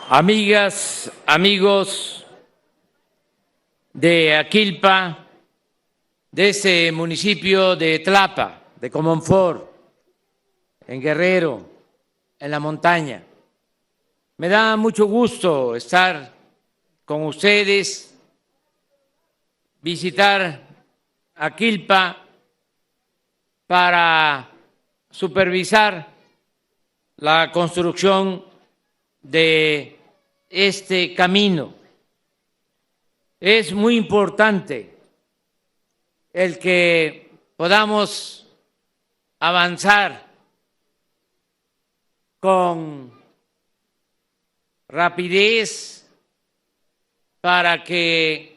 Amigas, amigos de Aquilpa, de ese municipio de Tlapa, de Comonfort, en Guerrero, en la montaña. Me da mucho gusto estar con ustedes, visitar Aquilpa para supervisar la construcción de este camino. Es muy importante el que podamos avanzar con rapidez para que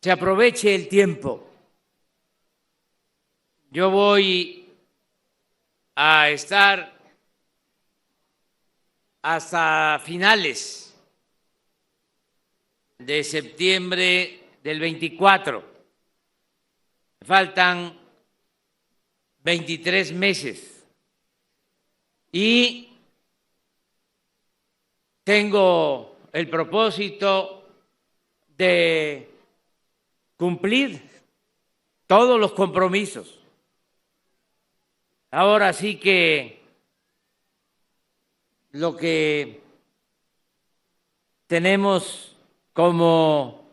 se aproveche el tiempo. Yo voy a estar hasta finales de septiembre del 24. Faltan 23 meses y tengo el propósito de cumplir todos los compromisos. Ahora sí que lo que tenemos como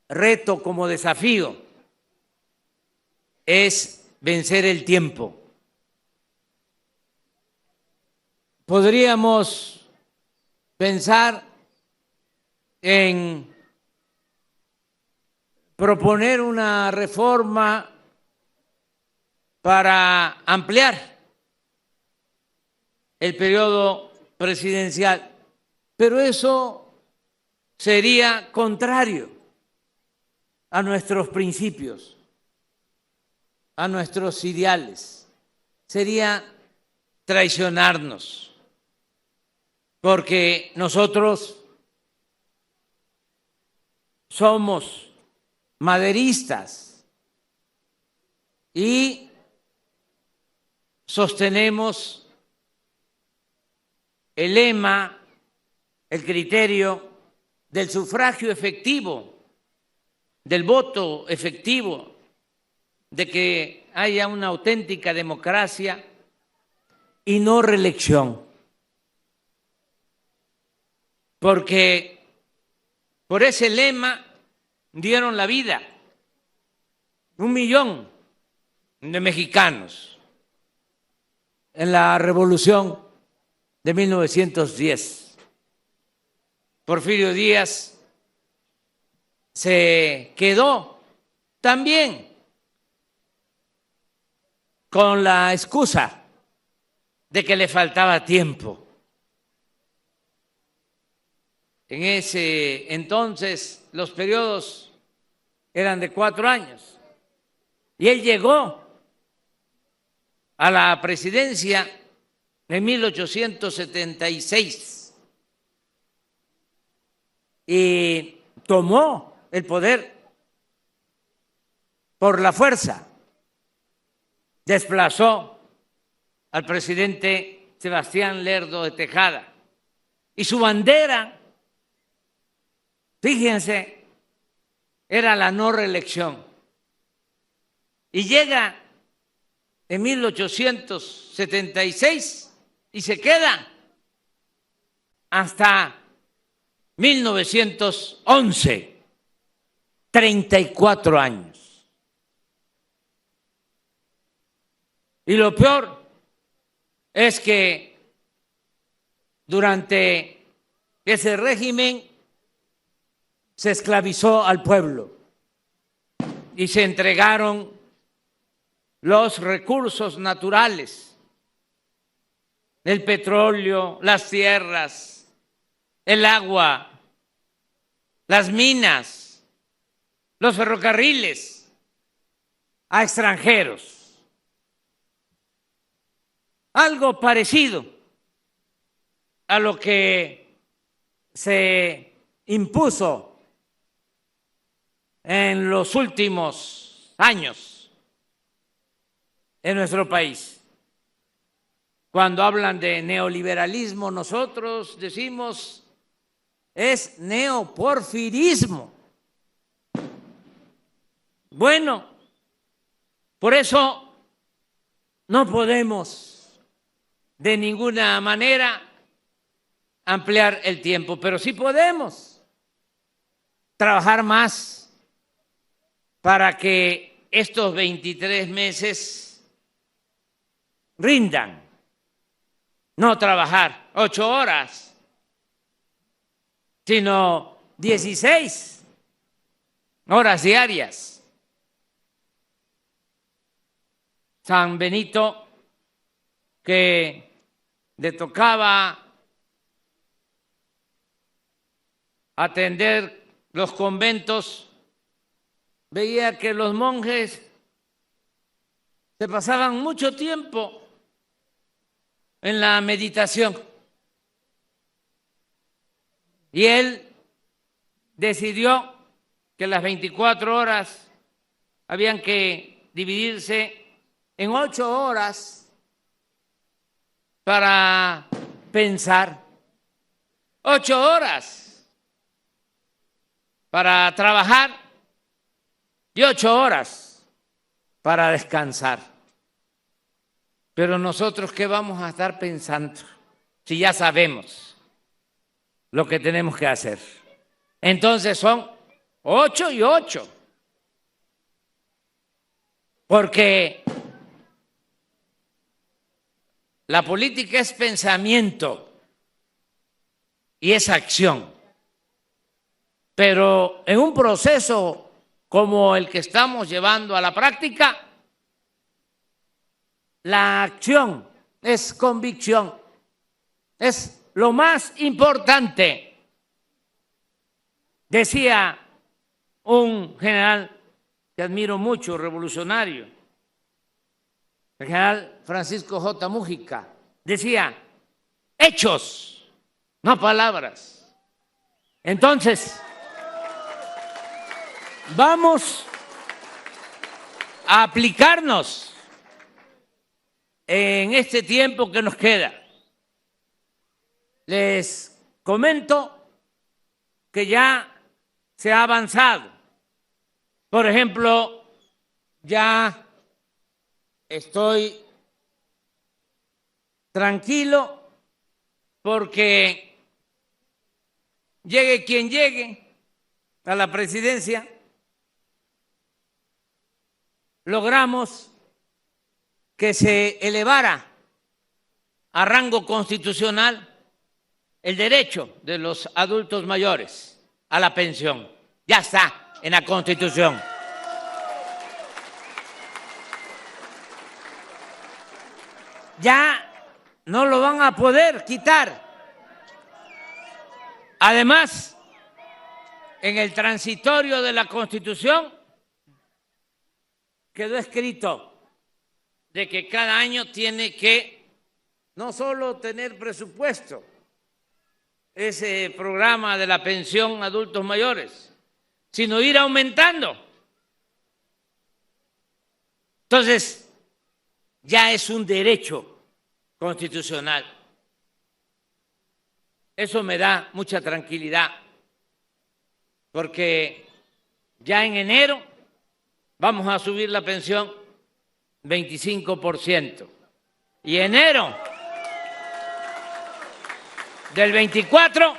reto, como desafío, es vencer el tiempo. Podríamos pensar en proponer una reforma para ampliar el periodo presidencial, pero eso sería contrario a nuestros principios, a nuestros ideales, sería traicionarnos, porque nosotros somos maderistas y sostenemos el lema, el criterio del sufragio efectivo, del voto efectivo, de que haya una auténtica democracia y no reelección. Porque por ese lema dieron la vida 1 millón de mexicanos en la Revolución de 1910. Porfirio Díaz se quedó también con la excusa de que le faltaba tiempo. En ese entonces los periodos eran de 4 años y él llegó a la presidencia en 1876 y tomó el poder por la fuerza, desplazó al presidente Sebastián Lerdo de Tejada y su bandera, fíjense, era la no reelección. Y llega en 1876 y se queda hasta 1911, 34 años. Y lo peor es que durante ese régimen se esclavizó al pueblo y se entregaron los recursos naturales, el petróleo, las tierras, el agua, las minas, los ferrocarriles a extranjeros. Algo parecido a lo que se impuso en los últimos años en nuestro país. Cuando hablan de neoliberalismo, nosotros decimos es neoporfirismo. Bueno, por eso no podemos de ninguna manera ampliar el tiempo, pero sí podemos trabajar más para que estos 23 meses rindan. No trabajar 8 horas, sino 16 horas diarias. San Benito, que le tocaba atender los conventos, veía que los monjes se pasaban mucho tiempo en la meditación. Y él decidió que las 24 horas habían que dividirse en 8 horas para pensar, 8 horas para trabajar y 8 horas para descansar. Pero nosotros, ¿qué vamos a estar pensando si ya sabemos lo que tenemos que hacer? Entonces son 8 y 8. Porque la política es pensamiento y es acción. Pero en un proceso como el que estamos llevando a la práctica, la acción es convicción, es lo más importante. Decía un general que admiro mucho, revolucionario, el general Francisco J. Múgica, decía, hechos, no palabras. Entonces, vamos a aplicarnos en este tiempo que nos queda. Les comento que ya se ha avanzado. Por ejemplo, ya estoy tranquilo porque llegue quien llegue a la presidencia, logramos que se elevara a rango constitucional el derecho de los adultos mayores a la pensión. Ya está en la Constitución. Ya no lo van a poder quitar. Además, en el transitorio de la Constitución quedó escrito de que cada año tiene que no solo tener presupuesto ese programa de la pensión a adultos mayores, sino ir aumentando. Entonces, ya es un derecho constitucional. Eso me da mucha tranquilidad, porque ya en enero vamos a subir la pensión 25%. Y enero del 24,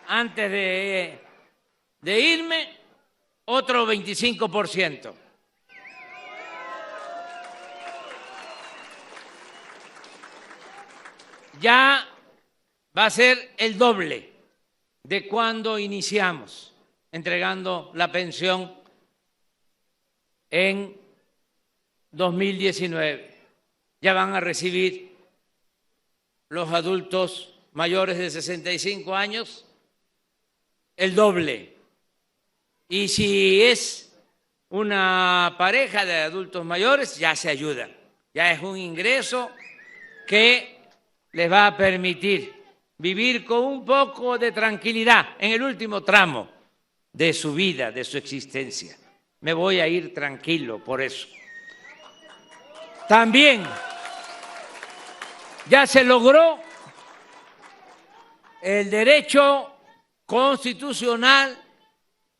antes de irme, otro 25%. Ya va a ser el doble de cuando iniciamos entregando la pensión en 2019. Ya van a recibir los adultos mayores de 65 años el doble. Y si es una pareja de adultos mayores, ya se ayudan. Ya es un ingreso que les va a permitir vivir con un poco de tranquilidad en el último tramo de su vida, de su existencia. Me voy a ir tranquilo por eso. También Ya se logró el derecho constitucional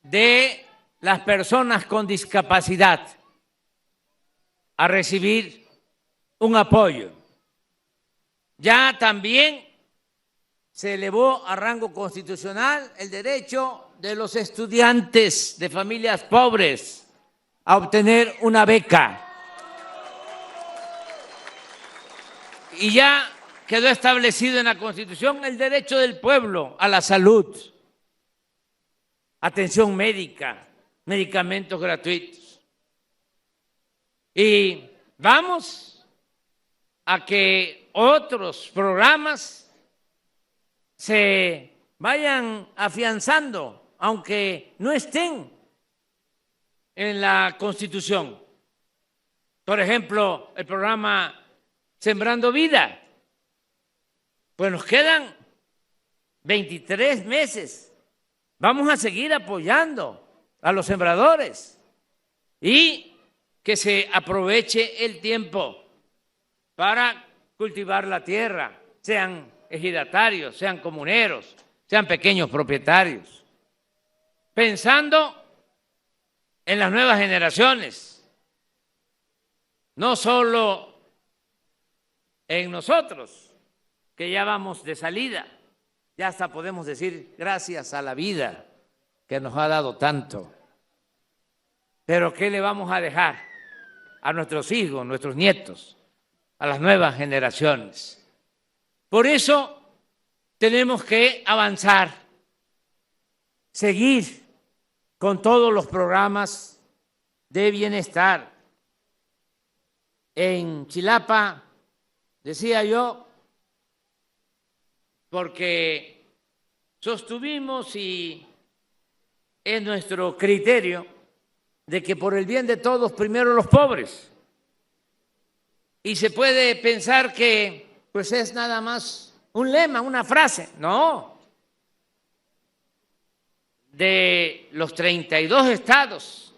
de las personas con discapacidad a recibir un apoyo. Ya también se elevó a rango constitucional el derecho de los estudiantes de familias pobres a obtener una beca. Y ya quedó establecido en la Constitución el derecho del pueblo a la salud, atención médica, medicamentos gratuitos. Y vamos a que otros programas se vayan afianzando, aunque no estén en la Constitución. Por ejemplo, el programa Sembrando Vida. Pues nos quedan 23 meses. Vamos a seguir apoyando a los sembradores y que se aproveche el tiempo para cultivar la tierra, sean ejidatarios, sean comuneros, sean pequeños propietarios, pensando en las nuevas generaciones, no solo en nosotros, que ya vamos de salida, ya hasta podemos decir gracias a la vida que nos ha dado tanto. Pero ¿qué le vamos a dejar a nuestros hijos, nuestros nietos, a las nuevas generaciones? Por eso tenemos que avanzar, seguir con todos los programas de bienestar. En Chilapa, decía yo, porque sostuvimos y es nuestro criterio de que por el bien de todos, primero los pobres. Y se puede pensar que pues es nada más un lema, una frase. No. De los 32 estados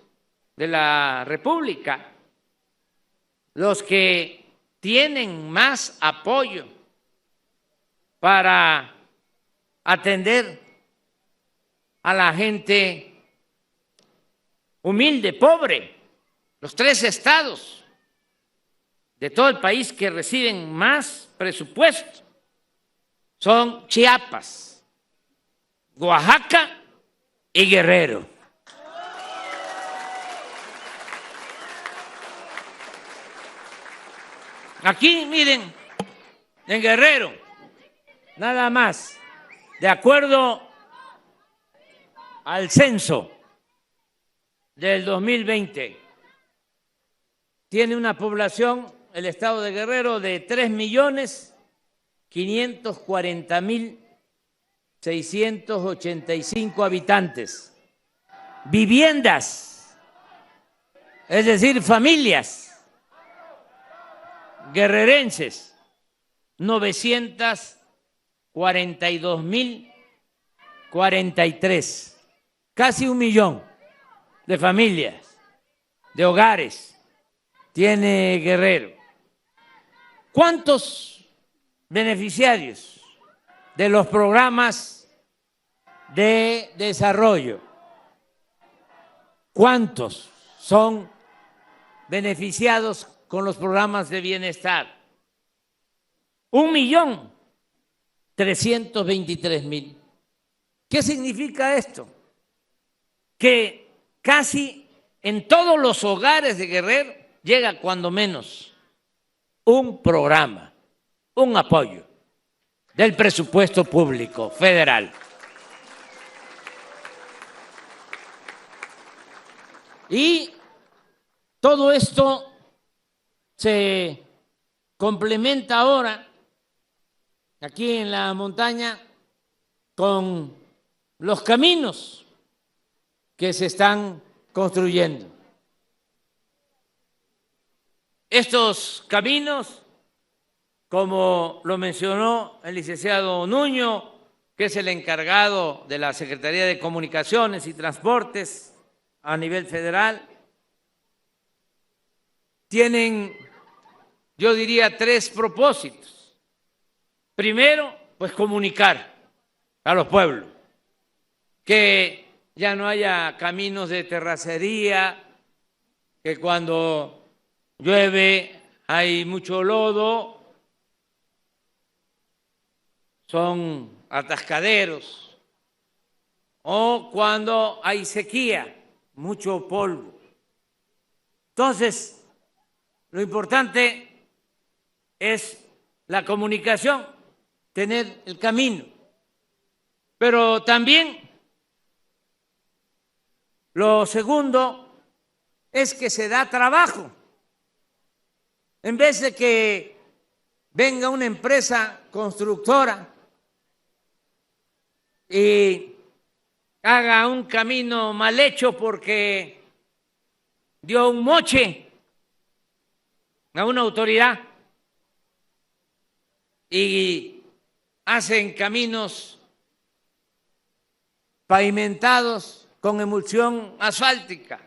de la República, los que tienen más apoyo para atender a la gente humilde, pobre, los 3 estados de todo el país que reciben más presupuesto son Chiapas, Oaxaca y Guerrero. Aquí, miren, en Guerrero, nada más, de acuerdo al censo del 2020, tiene una población, el estado de Guerrero, de 3.540.685 habitantes. Viviendas, es decir, familias guerrerenses, 942.043, casi 1 millón de familias, de hogares tiene Guerrero. ¿Cuántos beneficiarios de los programas de desarrollo? ¿Cuántos son beneficiados con los programas de bienestar? 1.323.000. ¿Qué significa esto? Que casi en todos los hogares de Guerrero llega cuando menos un programa, un apoyo del presupuesto público federal. Y todo esto se complementa ahora aquí en la montaña con los caminos que se están construyendo. Estos caminos, como lo mencionó el licenciado Nuño, que es el encargado de la Secretaría de Comunicaciones y Transportes a nivel federal, tienen, yo diría, 3 propósitos. Primero, pues comunicar a los pueblos que ya no haya caminos de terracería, que cuando llueve hay mucho lodo, son atascaderos, o cuando hay sequía, mucho polvo. Entonces, lo importante es la comunicación, tener el camino, pero también lo segundo es que se da trabajo. En vez de que venga una empresa constructora y haga un camino mal hecho porque dio un moche a una autoridad y hacen caminos pavimentados con emulsión asfáltica,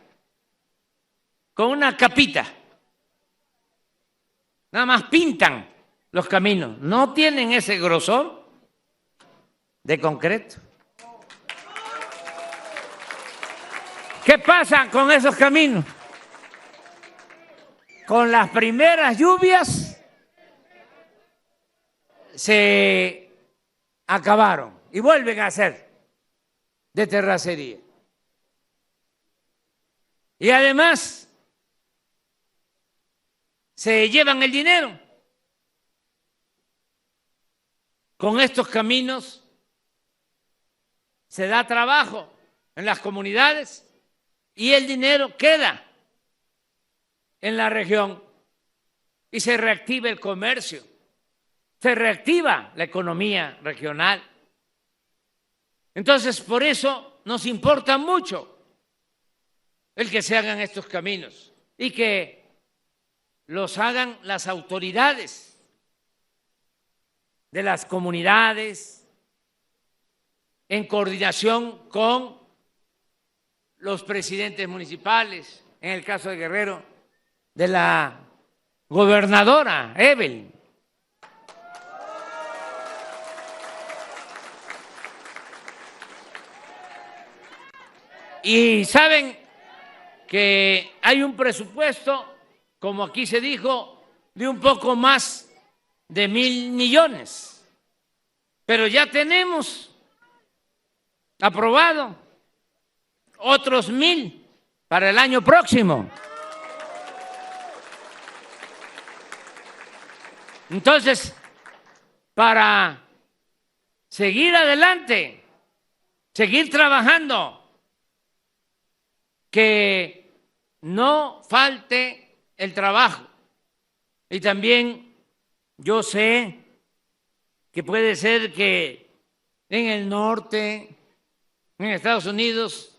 con una capita. Nada más pintan los caminos, no tienen ese grosor de concreto. ¿Qué pasa con esos caminos? Con las primeras lluvias se acabaron y vuelven a ser de terracería. Y además se llevan el dinero. Con estos caminos se da trabajo en las comunidades y el dinero queda en la región y se reactiva el comercio, se reactiva la economía regional. Entonces, por eso nos importa mucho el que se hagan estos caminos y que los hagan las autoridades de las comunidades en coordinación con los presidentes municipales, en el caso de Guerrero, de la gobernadora Evelyn. Y saben que hay un presupuesto, como aquí se dijo, de un poco más de 1,000 millones, pero ya tenemos aprobado otros 1,000 para el año próximo. Entonces, para seguir adelante, seguir trabajando, que no falte el trabajo. Y también yo sé que puede ser que en el norte, en Estados Unidos,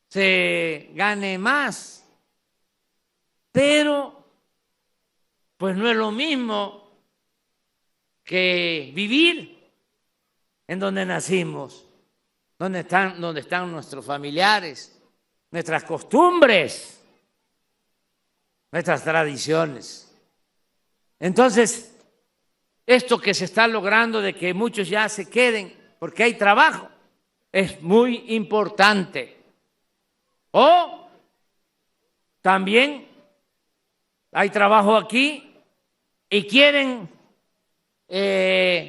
se gane más, pero pues no es lo mismo que vivir en donde nacimos, donde están nuestros familiares, nuestras costumbres, nuestras tradiciones. Entonces, esto que se está logrando de que muchos ya se queden porque hay trabajo es muy importante. O también hay trabajo aquí y quieren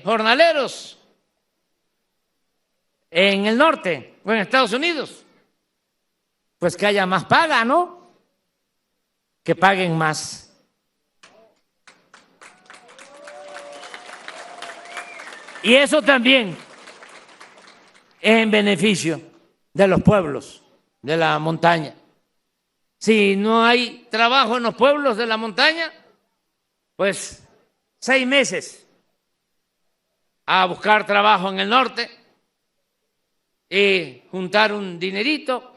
jornaleros en el norte o en Estados Unidos, pues que haya más paga, ¿no? Que paguen más. Y eso también es en beneficio de los pueblos de la montaña. Si no hay trabajo en los pueblos de la montaña, pues 6 meses a buscar trabajo en el norte y juntar un dinerito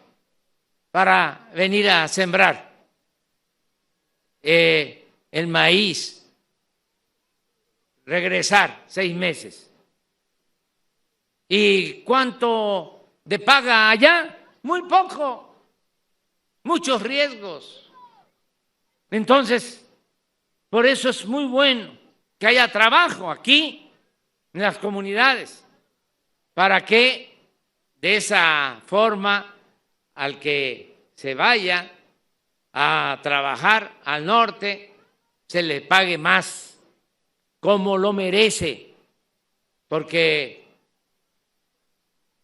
para venir a sembrar el maíz, regresar 6 meses. ¿Y cuánto de paga allá? Muy poco, muchos riesgos. Entonces, por eso es muy bueno que haya trabajo aquí en las comunidades, para que de esa forma al que se vaya a trabajar al norte se le pague más, como lo merece, porque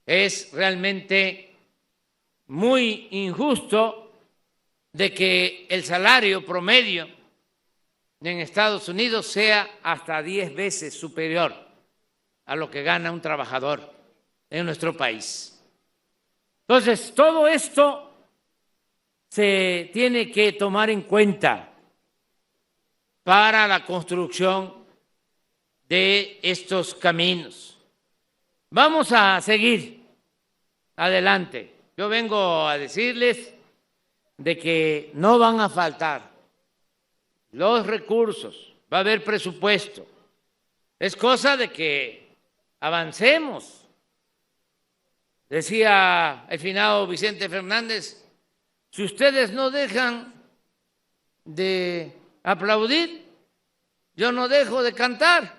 es realmente muy injusto de que el salario promedio en Estados Unidos sea hasta 10 veces superior a lo que gana un trabajador en nuestro país. Entonces, todo esto se tiene que tomar en cuenta para la construcción de estos caminos. Vamos a seguir adelante. Yo vengo a decirles de que no van a faltar los recursos, va a haber presupuesto. Es cosa de que avancemos. Decía el finado Vicente Fernández, si ustedes no dejan de aplaudir, yo no dejo de cantar.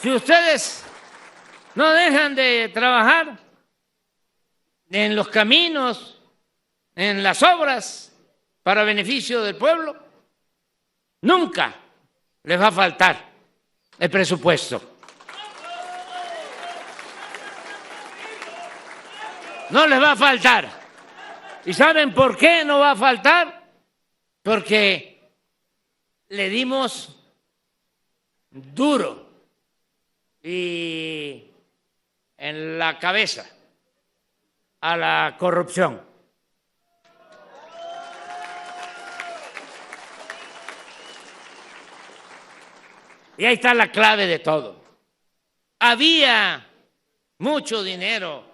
Si ustedes no dejan de trabajar en los caminos, en las obras para beneficio del pueblo, nunca les va a faltar el presupuesto. No les va a faltar. ¿Y saben por qué no va a faltar? Porque le dimos duro y en la cabeza a la corrupción. Y ahí está la clave de todo. Había mucho dinero,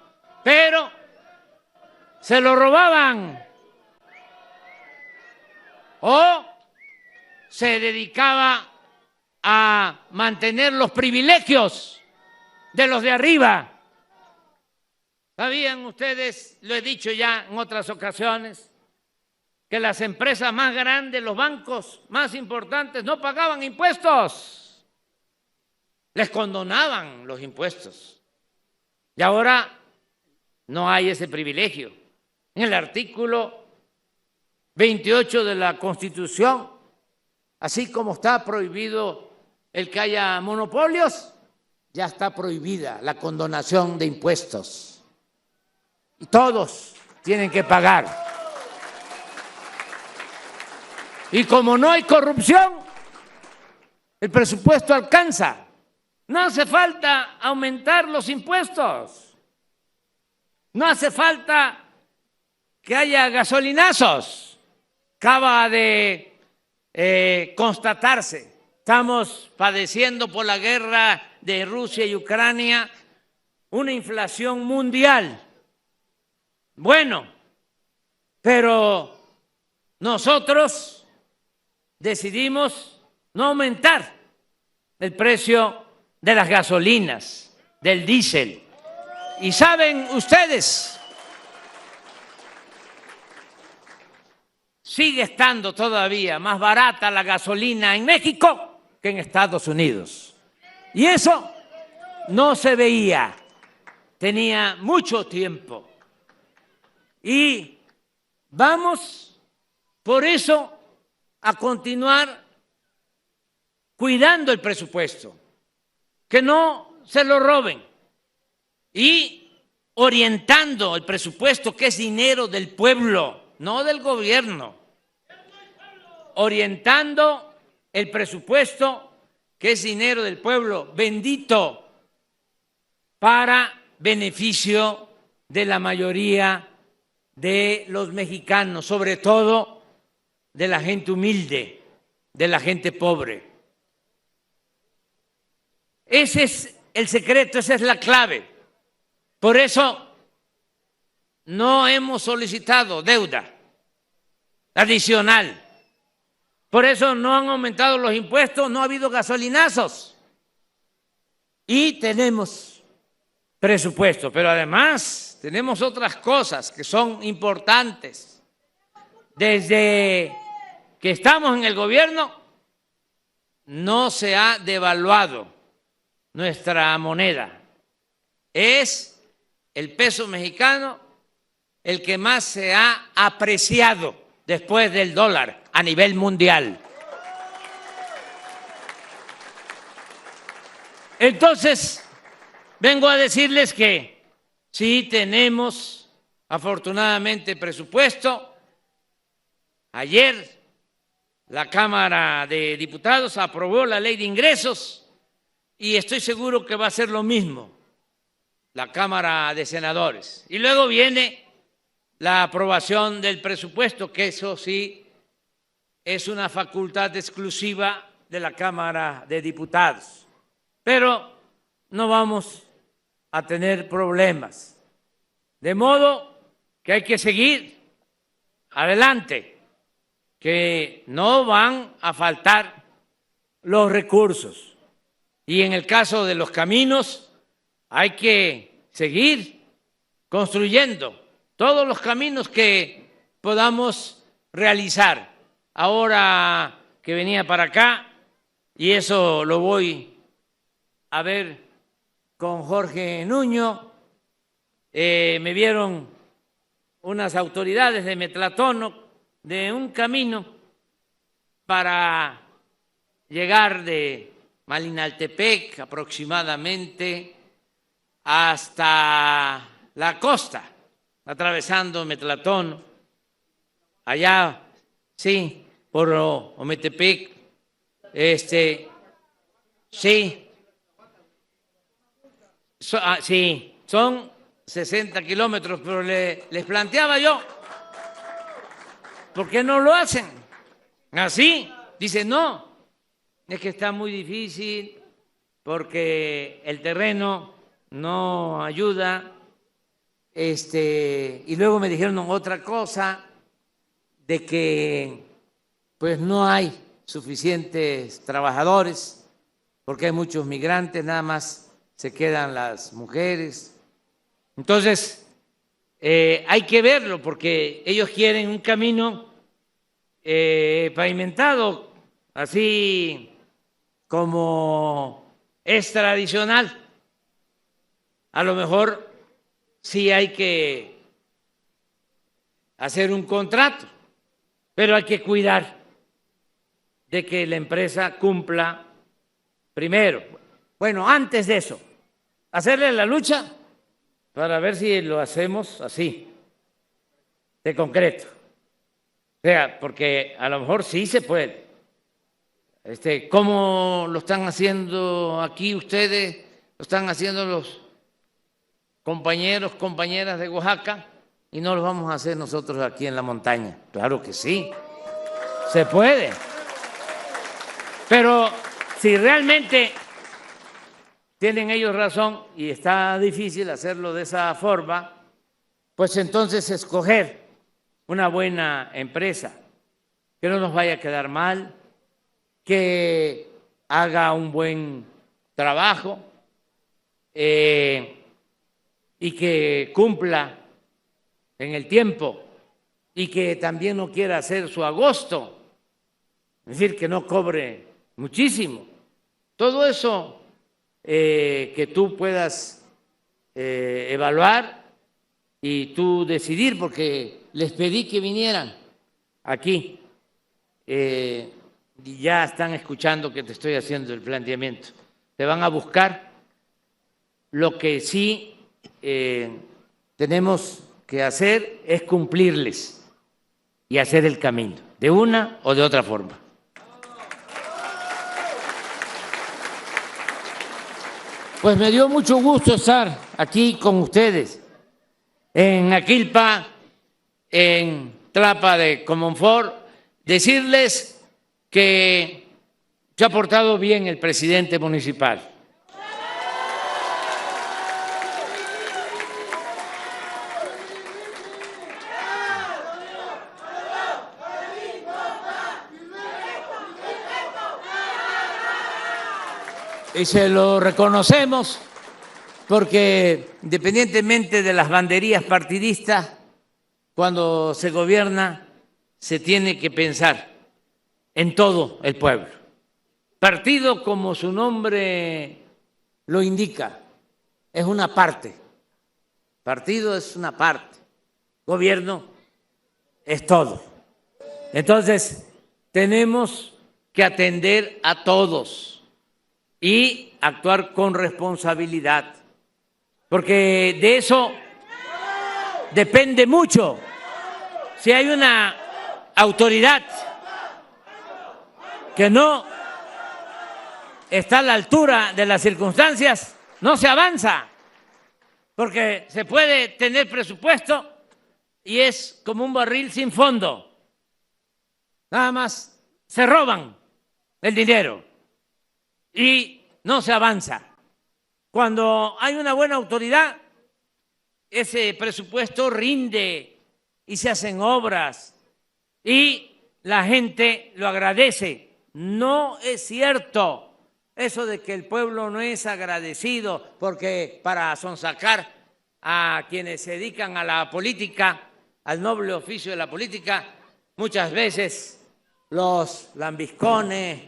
pero se lo robaban o se dedicaba a mantener los privilegios de los de arriba. ¿Sabían ustedes, lo he dicho ya en otras ocasiones, que las empresas más grandes, los bancos más importantes no pagaban impuestos? Les condonaban los impuestos. Y ahora no hay ese privilegio. En el artículo 28 de la Constitución, así como está prohibido el que haya monopolios, ya está prohibida la condonación de impuestos. Y todos tienen que pagar. Y como no hay corrupción, el presupuesto alcanza. No hace falta aumentar los impuestos. No hace falta que haya gasolinazos. Acaba de constatarse, estamos padeciendo por la guerra de Rusia y Ucrania una inflación mundial. Bueno, pero nosotros decidimos no aumentar el precio de las gasolinas, del diésel. Y saben ustedes, sigue estando todavía más barata la gasolina en México que en Estados Unidos. Y eso no se veía, tenía mucho tiempo. Y vamos, por eso, a continuar cuidando el presupuesto, que no se lo roben, y orientando el presupuesto, que es dinero del pueblo, no del gobierno, orientando el presupuesto, que es dinero del pueblo, bendito, para beneficio de la mayoría de los mexicanos, sobre todo de la gente humilde, de la gente pobre. Ese es el secreto, esa es la clave. Por eso no hemos solicitado deuda adicional. Por eso no han aumentado los impuestos, no ha habido gasolinazos. Y tenemos presupuesto, pero además tenemos otras cosas que son importantes. Desde que estamos en el gobierno, no se ha devaluado nuestra moneda. Es el peso mexicano el que más se ha apreciado después del dólar a nivel mundial. Entonces, vengo a decirles que sí tenemos afortunadamente presupuesto. Ayer la Cámara de Diputados aprobó la ley de ingresos y estoy seguro que va a ser lo mismo la Cámara de Senadores. Y luego viene la aprobación del presupuesto, que eso sí es una facultad exclusiva de la Cámara de Diputados. Pero no vamos a tener problemas. De modo que hay que seguir adelante, que no van a faltar los recursos. Y en el caso de los caminos, hay que seguir construyendo todos los caminos que podamos realizar. Ahora que venía para acá, y eso lo voy a ver con Jorge Nuño, me vieron unas autoridades de Metlatónoc de un camino para llegar de Malinaltepec aproximadamente hasta la costa, atravesando Metlatón, allá, sí, por Ometepec, sí, sí, son 60 kilómetros, pero les planteaba yo, ¿por qué no lo hacen así? Dice, no, es que está muy difícil porque el terreno no ayuda. Y luego me dijeron otra cosa, de que pues no hay suficientes trabajadores, porque hay muchos migrantes, nada más se quedan las mujeres. Entonces, hay que verlo, porque ellos quieren un camino pavimentado, así como es tradicional. A lo mejor sí hay que hacer un contrato, pero hay que cuidar de que la empresa cumpla primero. Bueno, antes de eso, hacerle la lucha para ver si lo hacemos así, de concreto. O sea, porque a lo mejor sí se puede. ¿Cómo lo están haciendo aquí ustedes? Lo están haciendo los compañeros, compañeras de Oaxaca, y no lo vamos a hacer nosotros aquí en la montaña. Claro que sí, se puede. Pero si realmente tienen ellos razón y está difícil hacerlo de esa forma, pues entonces escoger una buena empresa, que no nos vaya a quedar mal, que haga un buen trabajo y que cumpla en el tiempo y que también no quiera hacer su agosto, es decir, que no cobre muchísimo. Todo eso que tú puedas evaluar y tú decidir, porque les pedí que vinieran aquí y ya están escuchando que te estoy haciendo el planteamiento. Te van a buscar. Lo que sí tenemos que hacer es cumplirles y hacer el camino, de una o de otra forma. Pues me dio mucho gusto estar aquí con ustedes, en Aquilpa, en Tlapa de Comonfort, decirles que se ha portado bien el presidente municipal. Y se lo reconocemos porque, independientemente de las banderías partidistas, cuando se gobierna se tiene que pensar en todo el pueblo. Partido, como su nombre lo indica, es una parte. Partido es una parte. Gobierno es todo. Entonces, tenemos que atender a todos y actuar con responsabilidad, porque de eso depende mucho. Si hay una autoridad que no está a la altura de las circunstancias, no se avanza, porque se puede tener presupuesto y es como un barril sin fondo. Nada más se roban el dinero y no se avanza. Cuando hay una buena autoridad, ese presupuesto rinde y se hacen obras y la gente lo agradece. No es cierto eso de que el pueblo no es agradecido, porque para sonsacar a quienes se dedican a la política, al noble oficio de la política, muchas veces los lambiscones,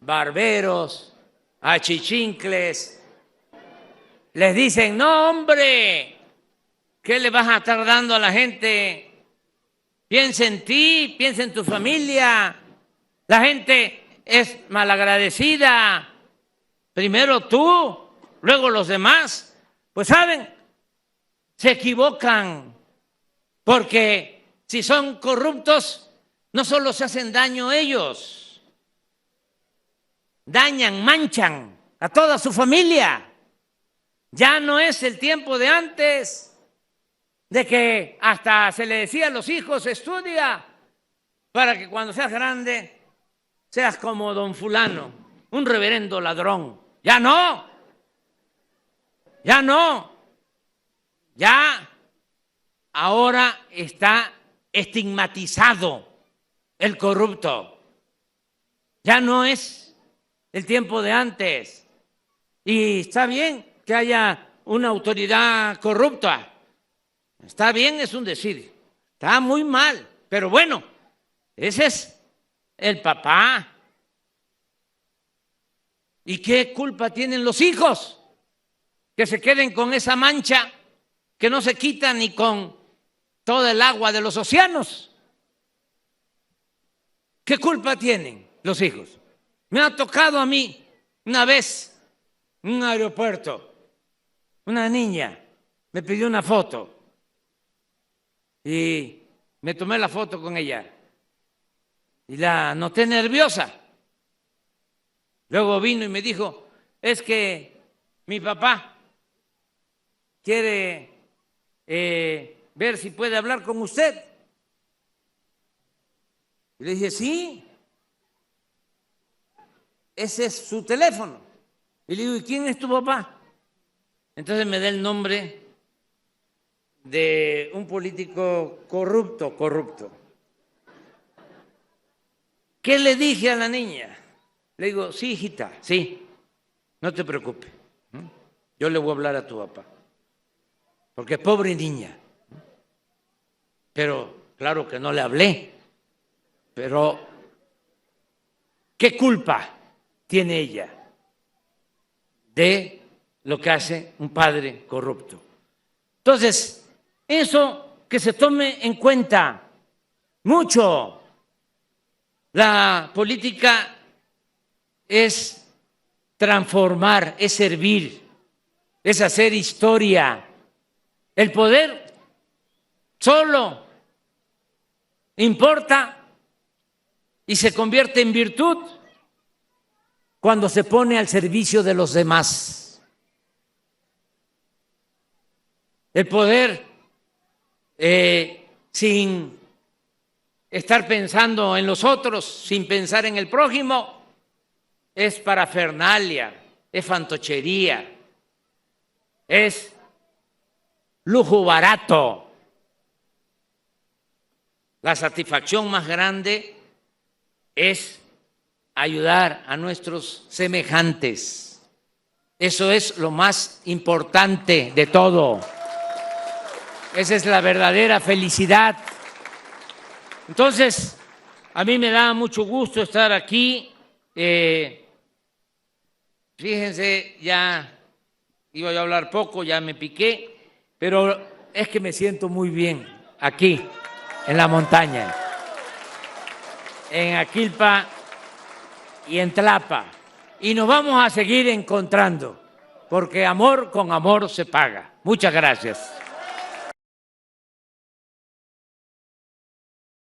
barberos, achichincles, les dicen: no, hombre, ¿qué le vas a estar dando a la gente? Piensa en ti, piensa en tu familia. La gente es malagradecida. Primero tú, luego los demás. Pues saben, se equivocan, porque si son corruptos, no solo se hacen daño ellos, dañan, manchan a toda su familia. Ya no es el tiempo de antes, de que hasta se le decía a los hijos: estudia para que cuando seas grande seas como don fulano, un reverendo ladrón. Ya no, ya no, ya ahora está estigmatizado el corrupto. Ya no es el tiempo de antes. Y está bien que haya una autoridad corrupta. Está bien, es un decir. Está muy mal. Pero bueno, ese es el papá. ¿Y qué culpa tienen los hijos? Que se queden con esa mancha que no se quita ni con toda el agua de los océanos. ¿Qué culpa tienen los hijos? Me ha tocado a mí una vez en un aeropuerto, una niña me pidió una foto y me tomé la foto con ella y la noté nerviosa. Luego vino y me dijo: es que mi papá quiere ver si puede hablar con usted. Y le dije: sí, ese es su teléfono. Y le digo: ¿y quién es tu papá? Entonces me da el nombre de un político corrupto. ¿Qué le dije a la niña? Le digo: sí, hijita, sí, no te preocupes. Yo le voy a hablar a tu papá. Porque pobre niña. Pero claro que no le hablé. Pero, ¿qué culpa tiene ella de lo que hace un padre corrupto? Entonces, eso que se tome en cuenta mucho. La política es transformar, es servir, es hacer historia. El poder solo importa y se convierte en virtud cuando se pone al servicio de los demás. El poder, sin estar pensando en los otros, sin pensar en el prójimo, es parafernalia, es fantochería, es lujo barato. La satisfacción más grande es ayudar a nuestros semejantes. Eso es lo más importante de todo. Esa es la verdadera felicidad. Entonces, A mí me da mucho gusto estar aquí. Fíjense, ya iba yo a hablar poco, ya me piqué, pero es que me siento muy bien aquí, en la montaña, en Aquilpa y en Tlapa. Y nos vamos a seguir encontrando, porque amor con amor se paga. Muchas gracias.